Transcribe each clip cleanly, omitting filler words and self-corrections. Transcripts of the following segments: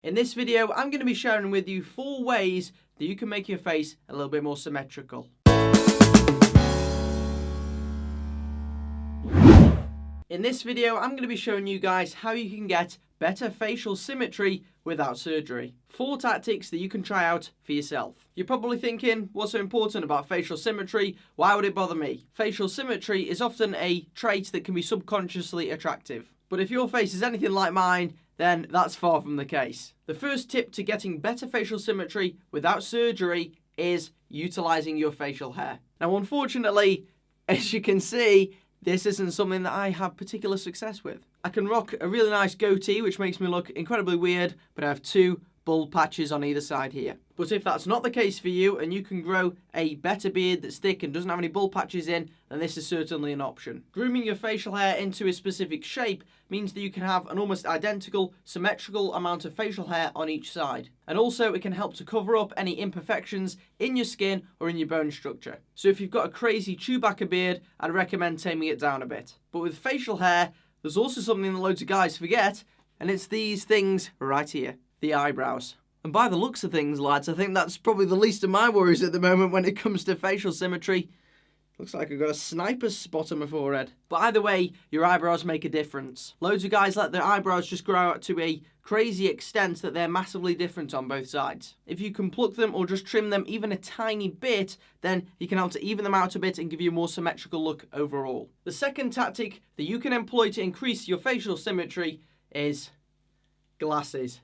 In this video, I'm going to be sharing with you 4 ways that you can make your face a little bit more symmetrical. In this video, I'm going to be showing you guys how you can get better facial symmetry without surgery. 4 tactics that you can try out for yourself. You're probably thinking, what's so important about facial symmetry? Why would it bother me? Facial symmetry is often a trait that can be subconsciously attractive. But if your face is anything like mine, then that's far from the case. The first tip to getting better facial symmetry without surgery is utilizing your facial hair. Now, unfortunately, as you can see, this isn't something that I have particular success with. I can rock a really nice goatee, which makes me look incredibly weird, but I have 2 bald patches on either side here. But if that's not the case for you, and you can grow a better beard that's thick and doesn't have any bald patches in, then this is certainly an option. Grooming your facial hair into a specific shape means that you can have an almost identical, symmetrical amount of facial hair on each side. And also it can help to cover up any imperfections in your skin or in your bone structure. So if you've got a crazy Chewbacca beard, I'd recommend taming it down a bit. But with facial hair, there's also something that loads of guys forget, and it's these things right here, the eyebrows. And by the looks of things, lads, I think that's probably the least of my worries at the moment when it comes to facial symmetry. Looks like I've got a sniper's spot on my forehead. But either way, your eyebrows make a difference. Loads of guys let their eyebrows just grow out to a crazy extent that they're massively different on both sides. If you can pluck them or just trim them even a tiny bit, then you can help to even them out a bit and give you a more symmetrical look overall. The second tactic that you can employ to increase your facial symmetry is glasses.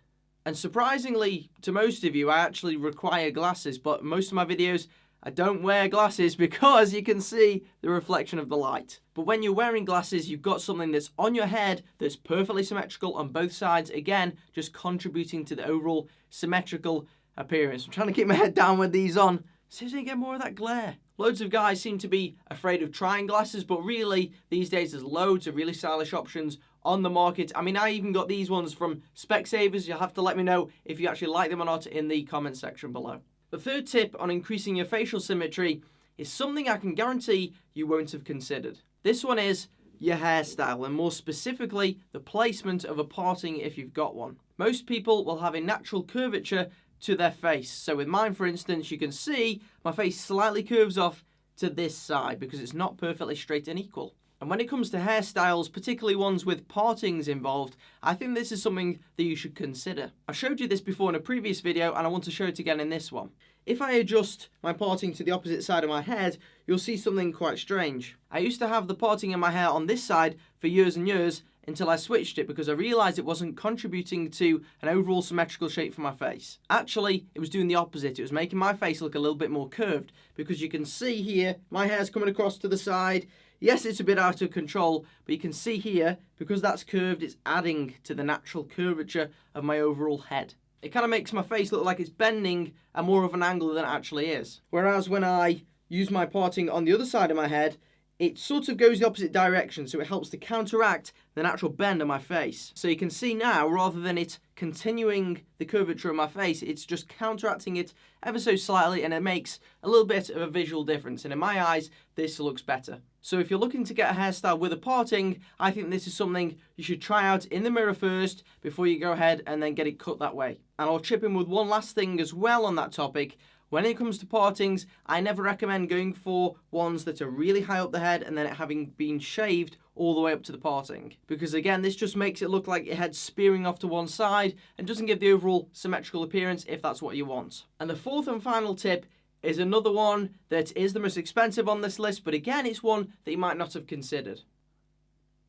And surprisingly, to most of you, I actually require glasses, but most of my videos, I don't wear glasses because you can see the reflection of the light. But when you're wearing glasses, you've got something that's on your head that's perfectly symmetrical on both sides, again, just contributing to the overall symmetrical appearance. I'm trying to keep my head down with these on, so you get more of that glare. Loads of guys seem to be afraid of trying glasses, but really, these days there's loads of really stylish options on the market. I mean, I even got these ones from Specsavers. You'll have to let me know if you actually like them or not in the comment section below. The third tip on increasing your facial symmetry is something I can guarantee you won't have considered. This one is your hairstyle, and more specifically, the placement of a parting if you've got one. Most people will have a natural curvature to their face. So with mine, for instance, you can see my face slightly curves off to this side because it's not perfectly straight and equal. And when it comes to hairstyles, particularly ones with partings involved, I think this is something that you should consider. I showed you this before in a previous video and I want to show it again in this one. If I adjust my parting to the opposite side of my head, you'll see something quite strange. I used to have the parting in my hair on this side for years and years until I switched it because I realised it wasn't contributing to an overall symmetrical shape for my face. Actually, it was doing the opposite. It was making my face look a little bit more curved because you can see here, my hair's coming across to the side. Yes, it's a bit out of control, but you can see here, because that's curved, it's adding to the natural curvature of my overall head. It kind of makes my face look like it's bending at more of an angle than it actually is. Whereas when I use my parting on the other side of my head, it sort of goes the opposite direction, so it helps to counteract the natural bend of my face. So you can see now, rather than it continuing the curvature of my face, it's just counteracting it ever so slightly, and it makes a little bit of a visual difference. And in my eyes, this looks better. So if you're looking to get a hairstyle with a parting, I think this is something you should try out in the mirror first before you go ahead and then get it cut that way. And I'll chip in with one last thing as well on that topic. When it comes to partings, I never recommend going for ones that are really high up the head and then it having been shaved all the way up to the parting. Because again, this just makes it look like your head's spearing off to one side and doesn't give the overall symmetrical appearance if that's what you want. And the fourth and final tip is another one that is the most expensive on this list, but again, it's one that you might not have considered.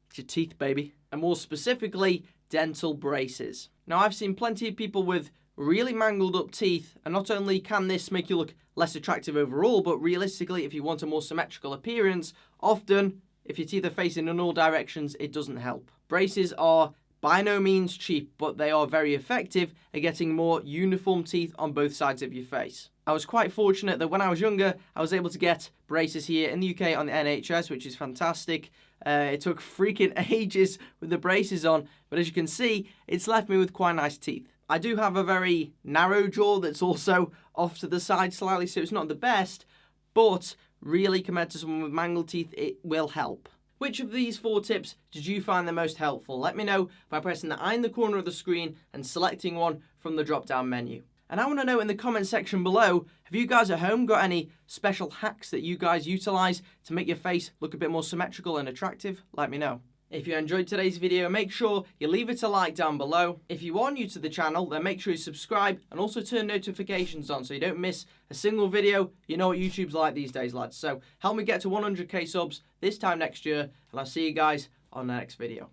It's your teeth, baby. And more specifically, dental braces. Now, I've seen plenty of people with really mangled up teeth, and not only can this make you look less attractive overall, but realistically, if you want a more symmetrical appearance, often, if your teeth are facing in all directions, it doesn't help. Braces are by no means cheap, but they are very effective at getting more uniform teeth on both sides of your face. I was quite fortunate that when I was younger, I was able to get braces here in the UK on the NHS, which is fantastic. It took freaking ages with the braces on, but as you can see, it's left me with quite nice teeth. I do have a very narrow jaw that's also off to the side slightly, so it's not the best, but really compared to someone with mangled teeth, it will help. Which of these 4 tips did you find the most helpful? Let me know by pressing the I in the corner of the screen and selecting one from the drop down menu. And I want to know in the comment section below, have you guys at home got any special hacks that you guys utilize to make your face look a bit more symmetrical and attractive? Let me know. If you enjoyed today's video, make sure you leave it a like down below. If you are new to the channel, then make sure you subscribe and also turn notifications on so you don't miss a single video. You know what YouTube's like these days, lads. So help me get to 100k subs this time next year, and I'll see you guys on the next video.